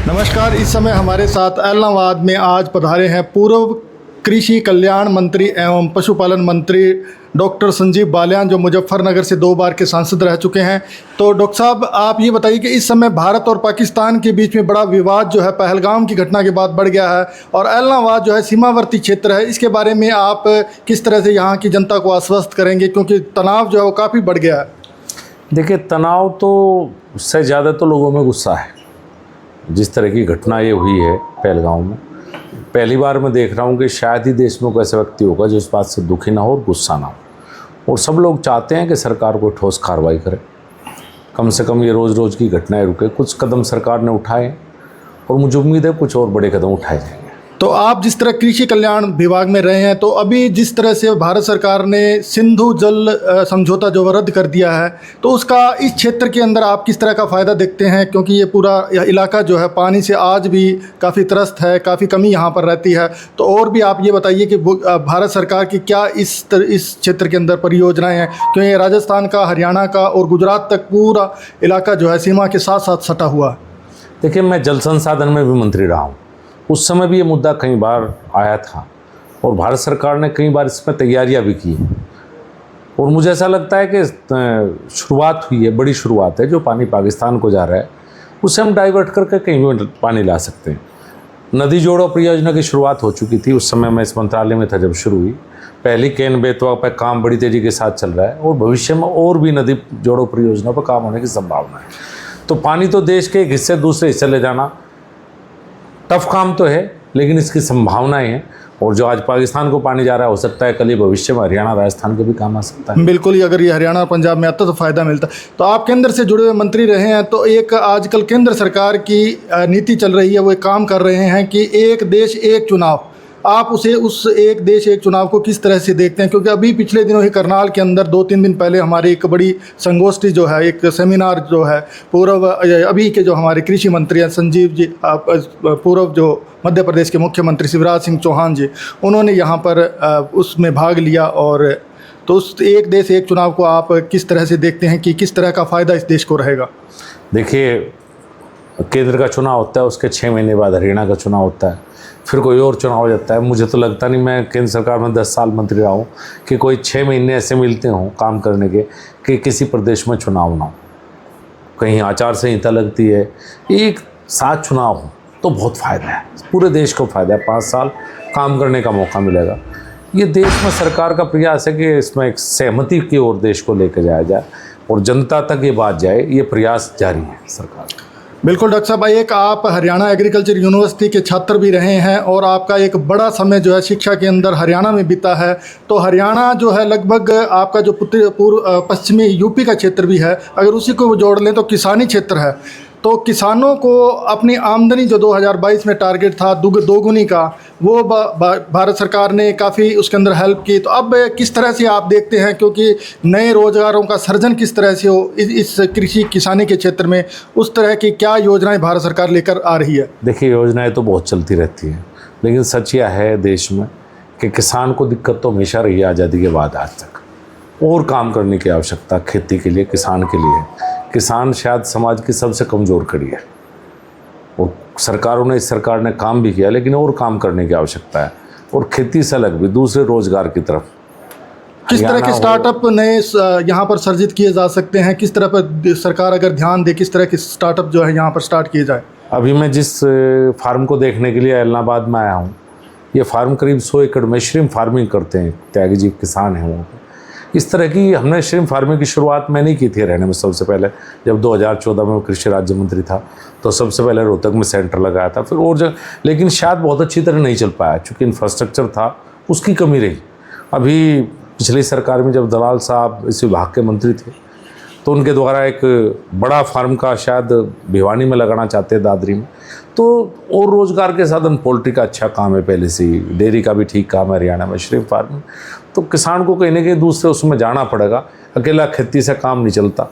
नमस्कार। इस समय हमारे साथ ऐलनाबाद में आज पधारे हैं पूर्व कृषि कल्याण मंत्री एवं पशुपालन मंत्री डॉक्टर संजीव बालियान, जो मुजफ्फरनगर से 2 बार के सांसद रह चुके हैं। तो डॉक्टर साहब, आप ये बताइए कि इस समय भारत और पाकिस्तान के बीच में बड़ा विवाद जो है पहलगाम की घटना के बाद बढ़ गया है और ऐलनाबाद जो है सीमावर्ती क्षेत्र है। इसके बारे में आप किस तरह से यहाँ की जनता को आश्वस्त करेंगे, क्योंकि तनाव जो है वो काफ़ी बढ़ गया है? देखिए, तनाव तो उससे ज़्यादा तो लोगों में गुस्सा है। जिस तरह की घटना ये हुई है पहलगाम में, पहली बार मैं देख रहा हूँ कि शायद ही देश में कोई ऐसा व्यक्ति होगा जो इस बात से दुखी ना हो और गुस्सा ना हो। और सब लोग चाहते हैं कि सरकार को ठोस कार्रवाई करे, कम से कम ये रोज़ की घटनाएं रुके। कुछ कदम सरकार ने उठाए और मुझे उम्मीद है कुछ और बड़े कदम उठाए जाएंगे। तो आप जिस तरह कृषि कल्याण विभाग में रहे हैं, तो अभी जिस तरह से भारत सरकार ने सिंधु जल समझौता जो रद्द कर दिया है, तो उसका इस क्षेत्र के अंदर आप किस तरह का फ़ायदा देखते हैं? क्योंकि ये पूरा इलाका जो है पानी से आज भी काफ़ी त्रस्त है, काफ़ी कमी यहाँ पर रहती है। तो और भी आप ये बताइए कि भारत सरकार की क्या इस क्षेत्र के अंदर परियोजनाएँ हैं, क्योंकि राजस्थान का, हरियाणा का और गुजरात तक पूरा इलाका जो है सीमा के साथ साथ सटा हुआ है। देखिए, मैं जल संसाधन में भी मंत्री रहा हूँ। उस समय भी ये मुद्दा कई बार आया था और भारत सरकार ने कई बार इसमें तैयारियां भी की। और मुझे ऐसा लगता है कि शुरुआत हुई है, बड़ी शुरुआत है। जो पानी पाकिस्तान को जा रहा है उसे हम डाइवर्ट करके कहीं भी पानी ला सकते हैं। नदी जोड़ो परियोजना की शुरुआत हो चुकी थी, उस समय मैं इस मंत्रालय में था जब शुरू हुई। पहली केन बेतवा पर काम बड़ी तेज़ी के साथ चल रहा है और भविष्य में और भी नदी जोड़ो परियोजना पर काम होने की संभावना है। तो पानी तो देश के एक हिस्से दूसरे हिस्से ले जाना टफ काम तो है, लेकिन इसकी संभावनाएं हैं। और जो आज पाकिस्तान को पानी जा रहा है, हो सकता है कल ये भविष्य में हरियाणा, राजस्थान के भी काम आ सकता है। बिल्कुल ही, अगर ये हरियाणा और पंजाब में आता तो फ़ायदा मिलता। तो आप केंद्र से जुड़े हुए मंत्री रहे हैं, तो एक आजकल केंद्र सरकार की नीति चल रही है, वो एक काम कर रहे हैं कि एक देश एक चुनाव। आप उसे उस एक देश एक चुनाव को किस तरह से देखते हैं? क्योंकि अभी पिछले दिनों ही करनाल के अंदर 2-3 दिन पहले हमारी एक बड़ी संगोष्ठी जो है, एक सेमिनार जो है, पूर्व अभी के जो हमारे कृषि मंत्री हैं संजीव जी, पूर्व जो मध्य प्रदेश के मुख्यमंत्री शिवराज सिंह चौहान जी, उन्होंने यहाँ पर उसमें भाग लिया। और तो उस एक देश एक चुनाव को आप किस तरह से देखते हैं कि किस तरह का फ़ायदा इस देश को रहेगा? देखिए, केंद्र का चुनाव होता है, उसके 6 महीने बाद हरियाणा का चुनाव होता है, फिर कोई और चुनाव हो जाता है। मुझे तो लगता नहीं, मैं केंद्र सरकार में 10 साल मंत्री रहा हूँ, कि कोई 6 महीने ऐसे मिलते हों काम करने के कि किसी प्रदेश में चुनाव ना हो। कहीं आचार संहिता लगती है, एक साथ चुनाव हो तो बहुत फ़ायदा है, पूरे देश को फ़ायदा है। 5 साल काम करने का मौका मिलेगा। ये देश में सरकार का प्रयास है कि इसमें एक सहमति की ओर देश को लेकर जाया जाए और जनता तक ये बात जाए। ये प्रयास जारी है सरकार। बिल्कुल डॉक्टर साहब, एक आप हरियाणा एग्रीकल्चर यूनिवर्सिटी के छात्र भी रहे हैं और आपका एक बड़ा समय जो है शिक्षा के अंदर हरियाणा में बीता है। तो हरियाणा जो है लगभग आपका जो पश्चिमी यूपी का क्षेत्र भी है, अगर उसी को जोड़ लें तो किसानी क्षेत्र है। तो किसानों को अपनी आमदनी जो 2022 में टारगेट था दोगुनी का, वो भारत सरकार ने काफ़ी उसके अंदर हेल्प की। तो अब किस तरह से आप देखते हैं, क्योंकि नए रोज़गारों का सृजन किस तरह से हो इस कृषि किसानी के क्षेत्र में, उस तरह की क्या योजनाएं भारत सरकार लेकर आ रही है? देखिए, योजनाएं तो बहुत चलती रहती हैं, लेकिन सच यह है देश में कि किसान को दिक्कत तो हमेशा रही है आज़ादी के बाद आज तक। और काम करने की आवश्यकता खेती के लिए, किसान के लिए। किसान शायद समाज की सबसे कमज़ोर कड़ी है और इस सरकार ने काम भी किया, लेकिन और काम करने की आवश्यकता है। और खेती से अलग भी दूसरे रोज़गार की तरफ किस तरह के स्टार्टअप नए यहाँ पर सर्जित किए जा सकते हैं? किस तरह पर सरकार अगर ध्यान दे, किस तरह के स्टार्टअप जो है यहाँ पर स्टार्ट किए जाए? अभी मैं जिस फार्म को देखने के लिए ऐलनाबाद में आया हूँ, ये फार्म करीब 100 एकड़ में श्रिम्प फार्मिंग करते हैं, त्यागी जी किसान हैं वो। इस तरह की हमने श्रिम्प फार्मिंग की शुरुआत मैंने की थी रहने में। सबसे पहले जब 2014 में कृषि राज्य मंत्री था, तो सबसे पहले रोहतक में सेंटर लगाया था, फिर और जगह, लेकिन शायद बहुत अच्छी तरह नहीं चल पाया, चूँकि इंफ्रास्ट्रक्चर था, उसकी कमी रही। अभी पिछली सरकार में जब दलाल साहब इस विभाग के मंत्री थे, तो उनके द्वारा एक बड़ा फार्म का शायद भिवानी में लगाना चाहते हैं, दादरी में। तो और रोज़गार के साधन, पोल्ट्री का अच्छा काम है पहले से ही, डेयरी का भी ठीक काम है हरियाणा में, श्रिम्प फार्मिंग। तो किसान को कहीं ना कहीं दूसरे उसमें जाना पड़ेगा, अकेला खेती से काम नहीं चलता।